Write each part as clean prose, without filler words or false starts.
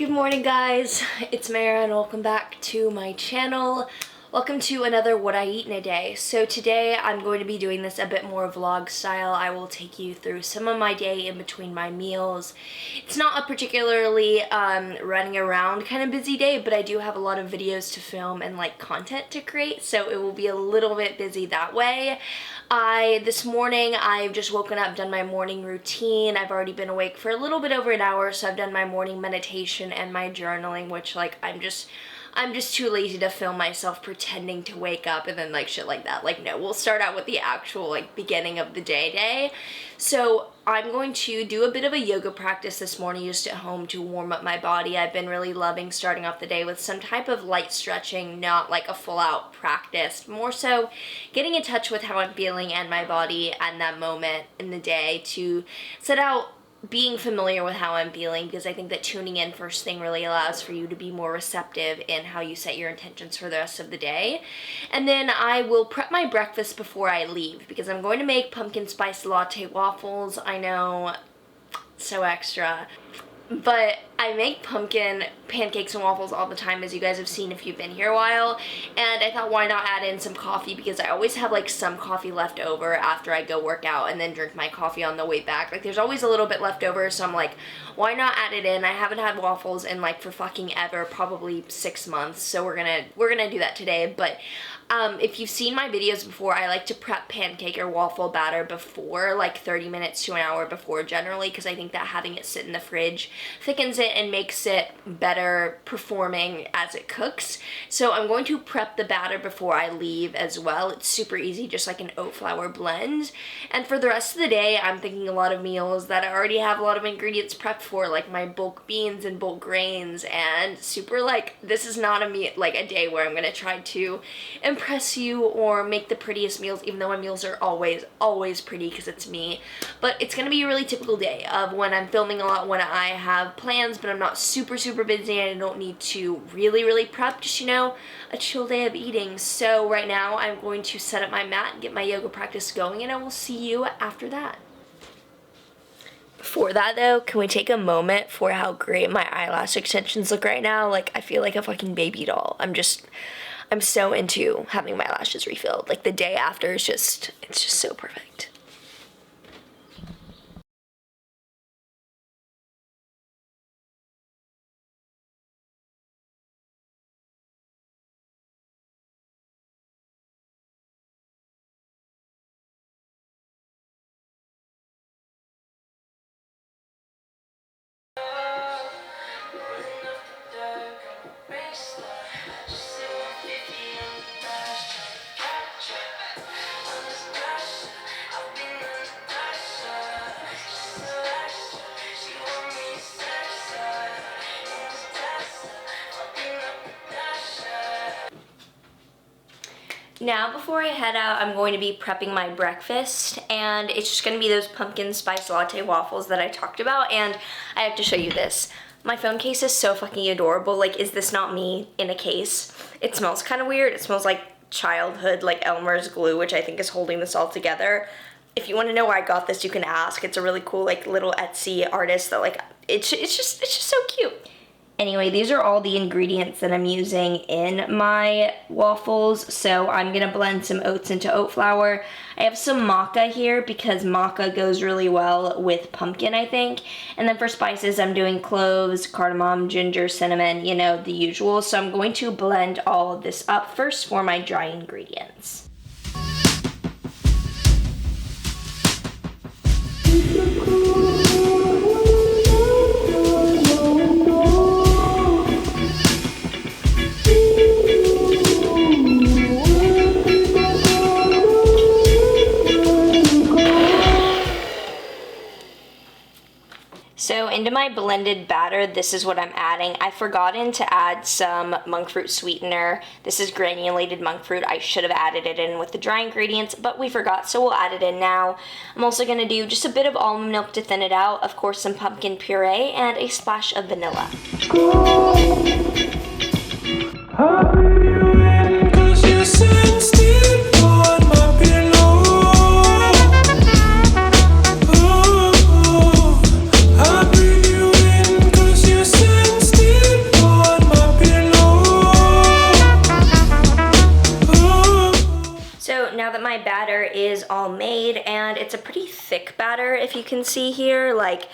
Good morning, guys. It's Mara and welcome back to my channel. Welcome to another What I Eat in a Day. So today I'm going to be doing this a bit more vlog style. I will take you through some of my day in between my meals. It's not a particularly running around kind of busy day, but I do have a lot of videos to film and like content to create, so it will be a little bit busy that way. This morning I've just woken up, done my morning routine. I've already been awake for a little bit over an hour, so I've done my morning meditation and my journaling, which like I'm just too lazy to film myself pretending to wake up and then like shit like that. Like, no, we'll start out with the actual like beginning of the day. So I'm going to do a bit of a yoga practice this morning just at home to warm up my body. I've been really loving starting off the day with some type of light stretching, not like a full out practice, more so getting in touch with how I'm feeling and my body and that moment in the day to set out being familiar with how I'm feeling, because I think that tuning in first thing really allows for you to be more receptive in how you set your intentions for the rest of the day. And then I will prep my breakfast before I leave, because I'm going to make pumpkin spice latte waffles. I know, so extra. But I make pumpkin pancakes and waffles all the time, as you guys have seen if you've been here a while, and I thought why not add in some coffee, because I always have like some coffee left over after I go work out and then drink my coffee on the way back. Like there's always a little bit left over, so I'm like, why not add it in? I haven't had waffles in like for fucking ever, probably 6 months, so we're gonna do that today. But if you've seen my videos before, I like to prep pancake or waffle batter before, like 30 minutes to an hour before generally, because I think that having it sit in the fridge thickens it and makes it better performing as it cooks. So I'm going to prep the batter before I leave as well. It's super easy, just like an oat flour blend. And for the rest of the day, I'm thinking a lot of meals that I already have a lot of ingredients prepped for, like my bulk beans and bulk grains, and super like, this is not a day where I'm gonna try to impress you or make the prettiest meals, even though my meals are always pretty because it's me. But it's gonna be a really typical day of when I'm filming a lot, when I have plans but I'm not super busy and I don't need to really prep, just, you know, a chill day of eating. So right now I'm going to set up my mat and get my yoga practice going, and I will see you after that. Before that though, can we take a moment for how great my eyelash extensions look right now? Like, I feel like a fucking baby doll. I'm so into having my lashes refilled. Like the day after is it's just so perfect. Now before I head out, I'm going to be prepping my breakfast, and it's just going to be those pumpkin spice latte waffles that I talked about. And I have to show you this. My phone case is so fucking adorable. Like, is this not me in a case? It smells kind of weird. It smells like childhood, like Elmer's glue, which I think is holding this all together. If you want to know where I got this, you can ask. It's a really cool like little Etsy artist that like, it's just so cute. Anyway, these are all the ingredients that I'm using in my waffles. So I'm gonna blend some oats into oat flour. I have some maca here because maca goes really well with pumpkin, I think. And then for spices, I'm doing cloves, cardamom, ginger, cinnamon, you know, the usual. So I'm going to blend all of this up first for my dry ingredients. So into my blended batter, this is what I'm adding. I've forgotten to add some monk fruit sweetener. This is granulated monk fruit. I should have added it in with the dry ingredients, but we forgot, so we'll add it in now. I'm also gonna do just a bit of almond milk to thin it out, of course some pumpkin puree, and a splash of vanilla. and it's a pretty thick batter, if you can see here. Like,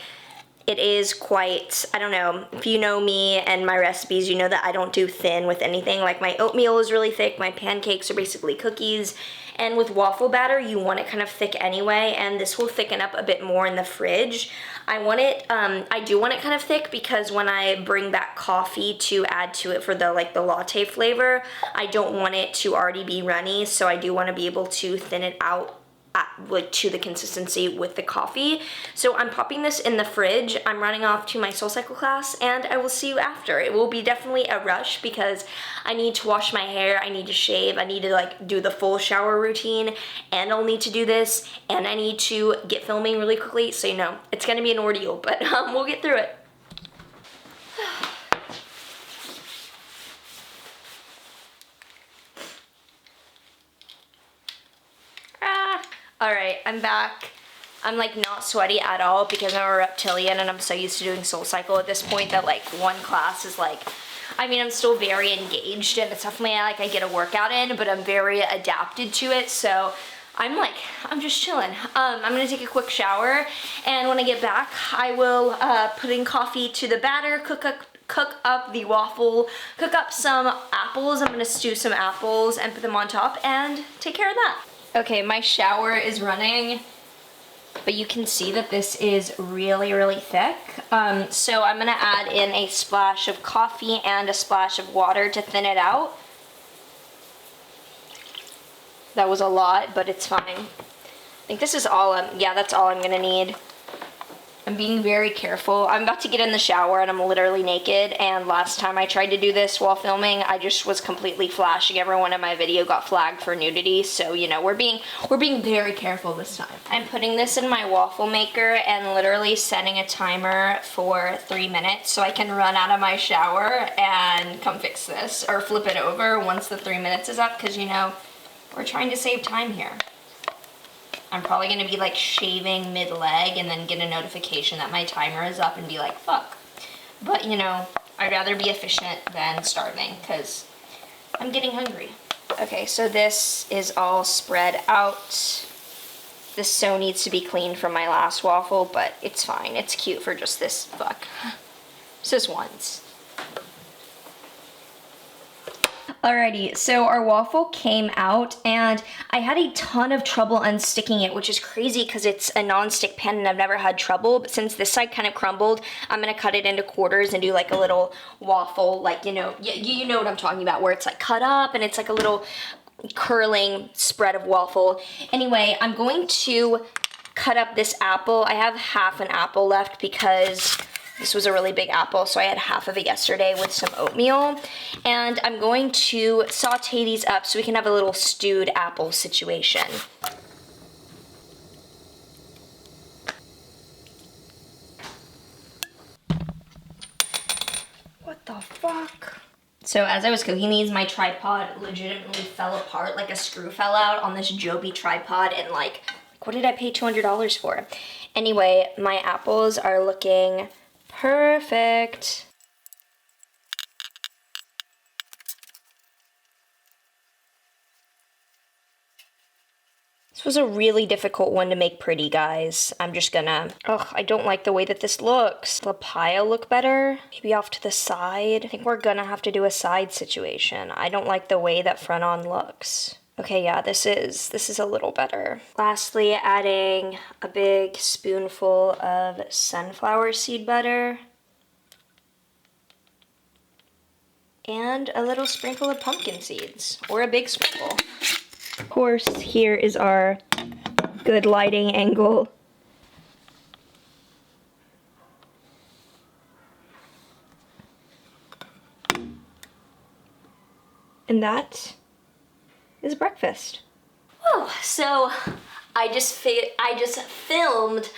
it is quite, I don't know, if you know me and my recipes, you know that I don't do thin with anything. Like, my oatmeal is really thick, my pancakes are basically cookies, and with waffle batter, you want it kind of thick anyway, and this will thicken up a bit more in the fridge. I want it, I do want it kind of thick because when I bring back coffee to add to it for the, like, the latte flavor, I don't want it to already be runny, so I do want to be able to thin it out like to the consistency with the coffee. So I'm popping this in the fridge. I'm running off to my SoulCycle class, and I will see you after. It will be definitely a rush because I need to wash my hair, I need to shave, I need to like do the full shower routine, and I'll need to do this, and I need to get filming really quickly, so you know, it's gonna be an ordeal, but we'll get through it. Alright, I'm back. I'm like not sweaty at all because I'm a reptilian and I'm so used to doing SoulCycle at this point that like one class is like, I mean, I'm still very engaged and it's definitely like I get a workout in, but I'm very adapted to it, so I'm just chilling. I'm gonna take a quick shower, and when I get back, I will put in coffee to the batter, cook up the waffle, cook up some apples. I'm gonna stew some apples and put them on top and take care of that. Okay, my shower is running, but you can see that this is really, really thick. So I'm gonna add in a splash of coffee and a splash of water to thin it out. That was a lot, but it's fine. I think this is all, yeah, that's all I'm gonna need. I'm being very careful. I'm about to get in the shower and I'm literally naked, and last time I tried to do this while filming, I just was completely flashing. Everyone in my video got flagged for nudity, so you know, we're being very careful this time. I'm putting this in my waffle maker and literally setting a timer for 3 minutes so I can run out of my shower and come fix this, or flip it over once the 3 minutes is up, because you know, we're trying to save time here. I'm probably gonna be like shaving mid-leg and then get a notification that my timer is up and be like, fuck. But you know, I'd rather be efficient than starving because I'm getting hungry. Okay, so this is all spread out. This so needs to be cleaned from my last waffle, but it's fine. It's cute for just this, fuck. Just once. Alrighty, so our waffle came out and I had a ton of trouble unsticking it, which is crazy because it's a non-stick pan and I've never had trouble, but since this side kind of crumbled, I'm gonna cut it into quarters and do like a little waffle, like, you know what I'm talking about, where it's like cut up and it's like a little curling spread of waffle. Anyway, I'm going to cut up this apple. I have half an apple left because this was a really big apple, so I had half of it yesterday with some oatmeal. And I'm going to saute these up so we can have a little stewed apple situation. What the fuck? So as I was cooking these, my tripod legitimately fell apart, like a screw fell out on this Joby tripod, and like, what did I pay $200 for? Anyway, my apples are looking perfect. This was a really difficult one to make pretty, guys. I'm just gonna, I don't like the way that this looks. The pile look better? Maybe off to the side? I think we're gonna have to do a side situation. I don't like the way that front on looks. Okay, yeah, this is a little better. Lastly, adding a big spoonful of sunflower seed butter. And a little sprinkle of pumpkin seeds, or a big sprinkle. Of course, here is our good lighting angle. And that is breakfast. Oh, so I just filmed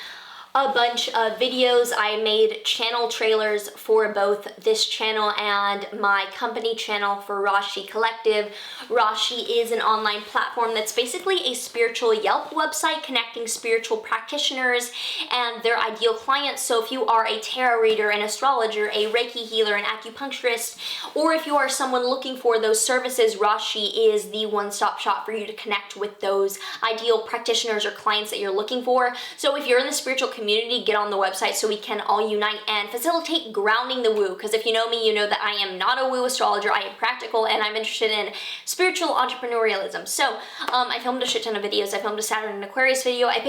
a bunch of videos. I made channel trailers for both this channel and my company channel for Rashi Collective. Rashi is an online platform that's basically a spiritual Yelp website connecting spiritual practitioners and their ideal clients. So if you are a tarot reader, an astrologer, a Reiki healer, an acupuncturist, or if you are someone looking for those services, Rashi is the one-stop shop for you to connect with those ideal practitioners or clients that you're looking for. So if you're in the spiritual community, get on the website so we can all unite and facilitate grounding the woo. Because if you know me, you know that I am not a woo astrologer. I am practical and I'm interested in spiritual entrepreneurialism. So I filmed a shit ton of videos. I filmed a Saturn and Aquarius video. I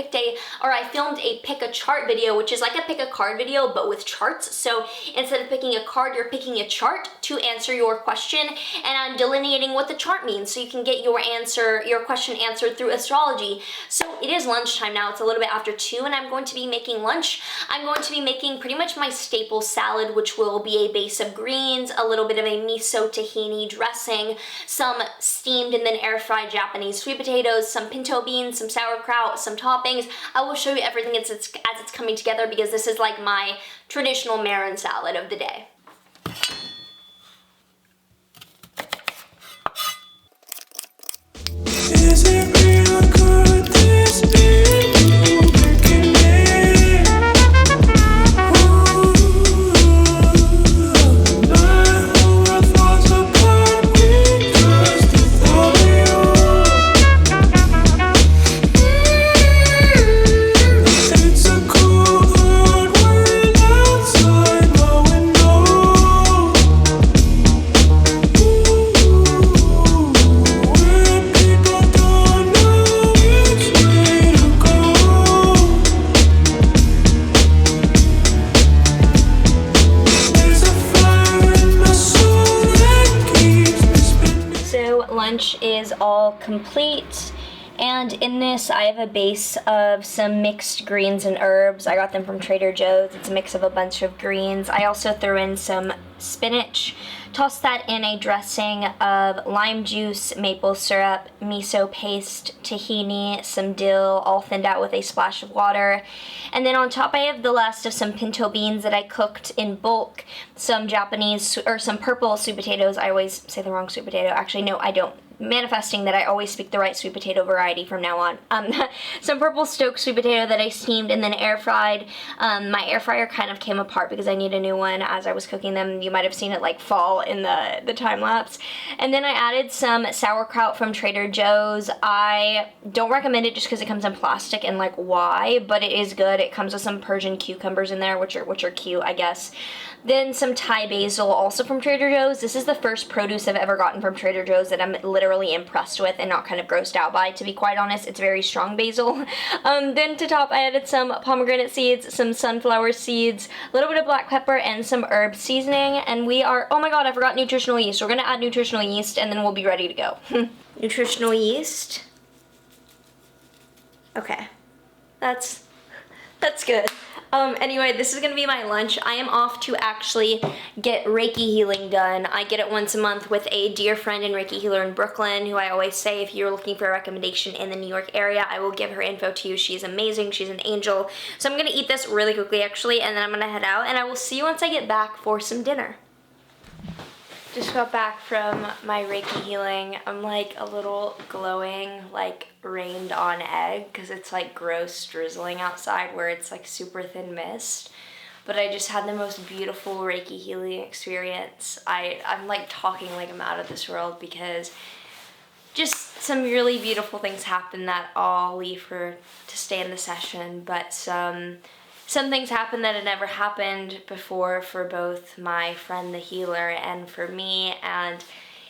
filmed a pick a chart video, which is like a pick a card video, but with charts. So instead of picking a card, you're picking a chart to answer your question, and I'm delineating what the chart means so you can get your question answered through astrology. So it is lunchtime now. It's a little bit after 2, and I'm going to be making lunch. I'm going to be making pretty much my staple salad, which will be a base of greens, a little bit of a miso tahini dressing, some steamed and then air fried Japanese sweet potatoes, some pinto beans, some sauerkraut, some toppings. I will show you everything as it's coming together because this is like my traditional Marin salad of the day. Is it real? Could this be you making me? Ooh, my whole world falls apart because the thought of you. It's a cold hard world outside my window. Where people don't know which way to go. There's a fire in my soul that keeps me spinning. So lunch is all complete, and in this I have a base of some mixed greens and herbs. I got them from Trader Joe's. It's a mix of a bunch of greens. I also threw in some spinach, tossed that in a dressing of lime juice, maple syrup, miso paste, tahini, some dill, all thinned out with a splash of water. And then on top I have the last of some pinto beans that I cooked in bulk, some some purple sweet potatoes. I always say the wrong sweet potato. Actually, no, I don't. Manifesting that I always speak the right sweet potato variety from now on. Some purple stoked sweet potato that I steamed and then air fried. My air fryer kind of came apart because I need a new one as I was cooking them. You might have seen it like fall in the time lapse. And then I added some sauerkraut from Trader Joe's. I don't recommend it just because it comes in plastic and like why, but it is good. It comes with some Persian cucumbers in there, which are cute, I guess. Then some Thai basil, also from Trader Joe's. This is the first produce I've ever gotten from Trader Joe's that I'm literally impressed with and not kind of grossed out by, to be quite honest. It's very strong basil. Then to top, I added some pomegranate seeds, some sunflower seeds, a little bit of black pepper, and some herb seasoning. And we are, oh my god, I forgot nutritional yeast. We're gonna add nutritional yeast and then we'll be ready to go. Nutritional yeast. Okay, that's good. Anyway, this is gonna be my lunch. I am off to actually get Reiki healing done. I get it once a month with a dear friend and Reiki healer in Brooklyn, who I always say if you're looking for a recommendation in the New York area, I will give her info to you. She's amazing, she's an angel. So I'm gonna eat this really quickly actually, and then I'm gonna head out, and I will see you once I get back for some dinner. Just got back from my Reiki healing. I'm like a little glowing, like rained on egg, because it's like gross drizzling outside where it's like super thin mist. But I just had the most beautiful Reiki healing experience. I'm like talking like I'm out of this world because just some really beautiful things happened that I'll leave for to stay in the session, but some things happened that had never happened before for both my friend the healer and for me. And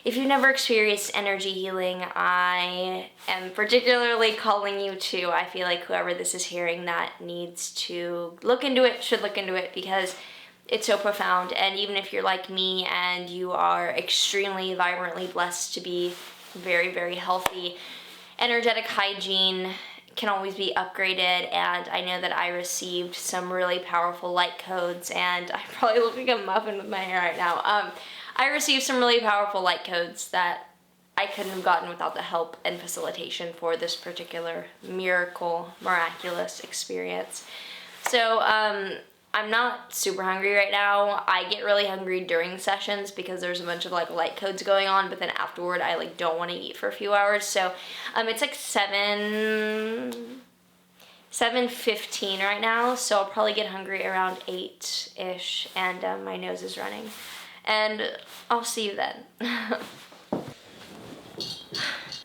if you've never experienced energy healing, I am particularly calling you to. I feel like whoever this is hearing that needs to look into it, should look into it, because it's so profound. And even if you're like me and you are extremely vibrantly blessed to be very, very healthy, energetic hygiene can always be upgraded. And I know that I received some really powerful light codes, and I probably look like a muffin with my hair right now. I received some really powerful light codes that I couldn't have gotten without the help and facilitation for this particular miraculous experience. So, I'm not super hungry right now. I get really hungry during sessions because there's a bunch of like light codes going on, but then afterward I like don't want to eat for a few hours. So, it's like 7:15 right now, so I'll probably get hungry around 8-ish, and my nose is running. And I'll see you then.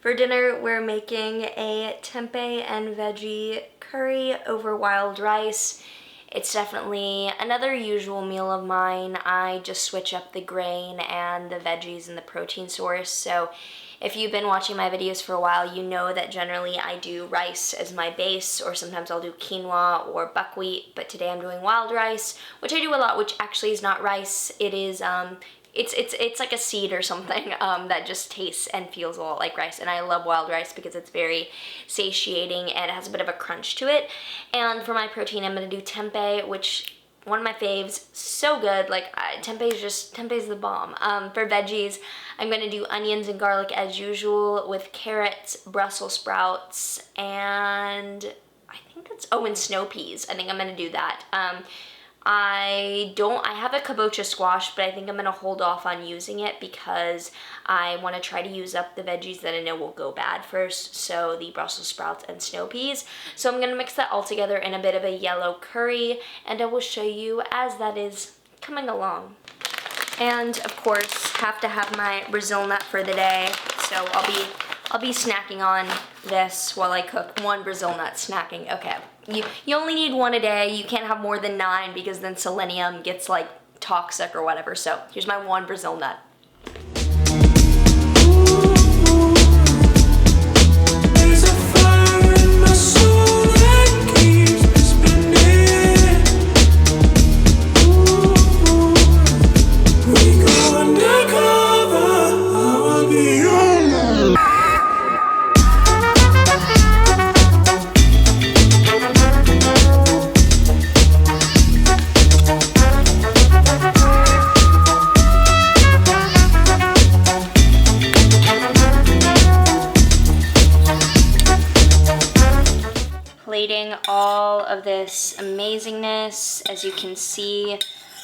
For dinner, we're making a tempeh and veggie curry over wild rice. It's definitely another usual meal of mine. I just switch up the grain and the veggies and the protein source. So if you've been watching my videos for a while, you know that generally I do rice as my base, or sometimes I'll do quinoa or buckwheat, but today I'm doing wild rice, which I do a lot, which actually is not rice. It is it's like a seed or something that just tastes and feels a lot like rice, and I love wild rice because it's very satiating and it has a bit of a crunch to it. And for my protein, I'm gonna do tempeh, which one of my faves, so good. Like tempeh's the bomb. For veggies, I'm gonna do onions and garlic as usual with carrots, Brussels sprouts, and I think that's, and snow peas. I think I'm gonna do that. I have a kabocha squash, but I think I'm gonna hold off on using it because I want to try to use up the veggies that I know will go bad first, so the Brussels sprouts and snow peas. So I'm gonna mix that all together in a bit of a yellow curry, and I will show you as that is coming along. And of course, have to have my Brazil nut for the day, so I'll be snacking on this while I cook. One Brazil nut snacking. Okay, you only need one a day. You can't have more than 9 because then selenium gets like toxic or whatever. So here's my one Brazil nut. There's a fire in my soul that keeps me spinning. We go undercover. I will be your Plating all of this amazingness. As you can see,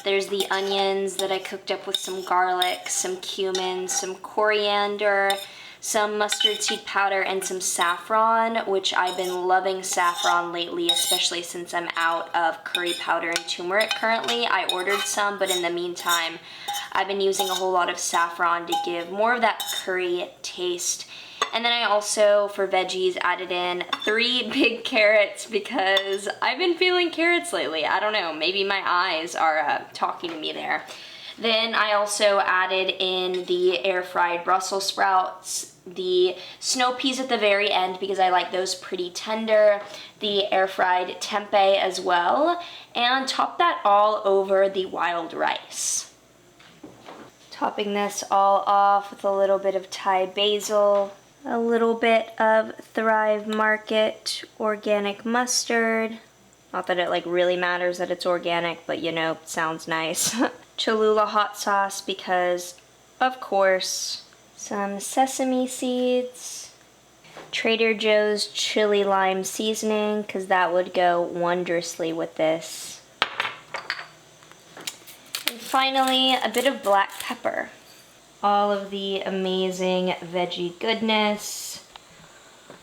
there's the onions that I cooked up with some garlic, some cumin, some coriander, some mustard seed powder, and some saffron, which I've been loving saffron lately, especially since I'm out of curry powder and turmeric currently. I ordered some, but in the meantime, I've been using a whole lot of saffron to give more of that curry taste. And then I also, for veggies, added in 3 big carrots because I've been feeling carrots lately. I don't know, maybe my eyes are talking to me there. Then I also added in the air-fried Brussels sprouts, the snow peas at the very end because I like those pretty tender, the air-fried tempeh as well, and top that all over the wild rice. Topping this all off with a little bit of Thai basil, a little bit of Thrive Market organic mustard. Not that it like really matters that it's organic, but you know, it sounds nice. Cholula hot sauce because, of course, some sesame seeds. Trader Joe's chili lime seasoning because that would go wondrously with this. And finally, a bit of black pepper. All of the amazing veggie goodness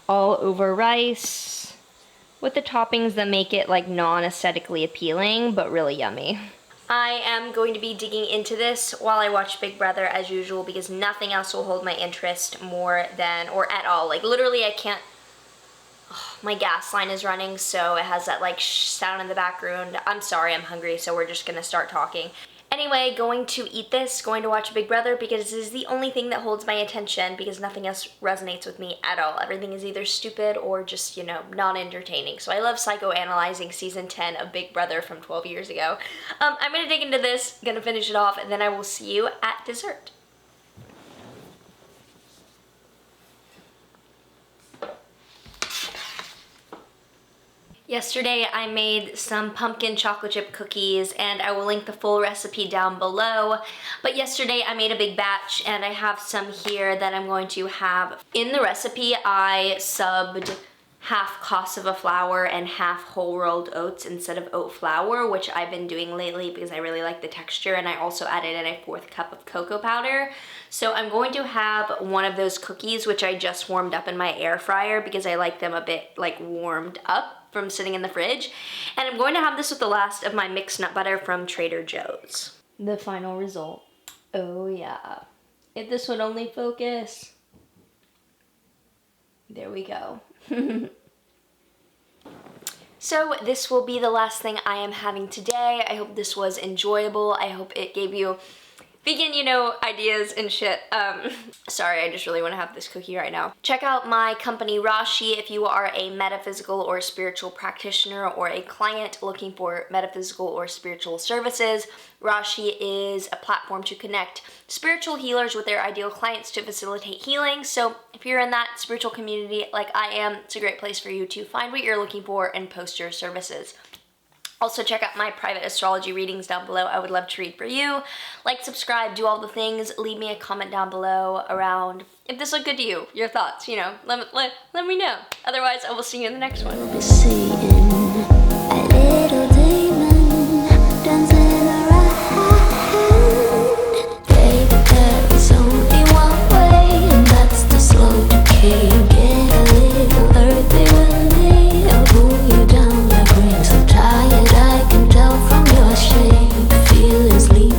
all over rice with the toppings that make it like non-aesthetically appealing but really yummy. I am going to be digging into this while I watch Big Brother as usual because nothing else will hold my interest more than, or at all. Like literally I can't, my gas line is running, so it has that like sound in the background. I'm sorry, I'm hungry, so we're just gonna start talking. Anyway, going to eat this, going to watch Big Brother because this is the only thing that holds my attention because nothing else resonates with me at all. Everything is either stupid or just, you know, non-entertaining. So I love psychoanalyzing season 10 of Big Brother from 12 years ago. I'm gonna dig into this, gonna finish it off, and then I will see you at dessert. Yesterday I made some pumpkin chocolate chip cookies and I will link the full recipe down below. But yesterday I made a big batch and I have some here that I'm going to have. In the recipe I subbed half cost of a flour and half whole rolled oats instead of oat flour, which I've been doing lately because I really like the texture, and I also added in a 4th cup of cocoa powder. So I'm going to have one of those cookies, which I just warmed up in my air fryer because I like them a bit like warmed up from sitting in the fridge. And I'm going to have this with the last of my mixed nut butter from Trader Joe's. The final result. Oh yeah. If this would only focus. There we go. So this will be the last thing I am having today. I hope this was enjoyable. I hope it gave you vegan, ideas and shit. Sorry, I just really want to have this cookie right now. Check out my company Rashi if you are a metaphysical or spiritual practitioner or a client looking for metaphysical or spiritual services. Rashi is a platform to connect spiritual healers with their ideal clients to facilitate healing. So if you're in that spiritual community like I am, it's a great place for you to find what you're looking for and post your services. Also check out my private astrology readings down below. I would love to read for you. Like, subscribe, do all the things. Leave me a comment down below around if this looked good to you, your thoughts, let me know. Otherwise, I will see you in the next one.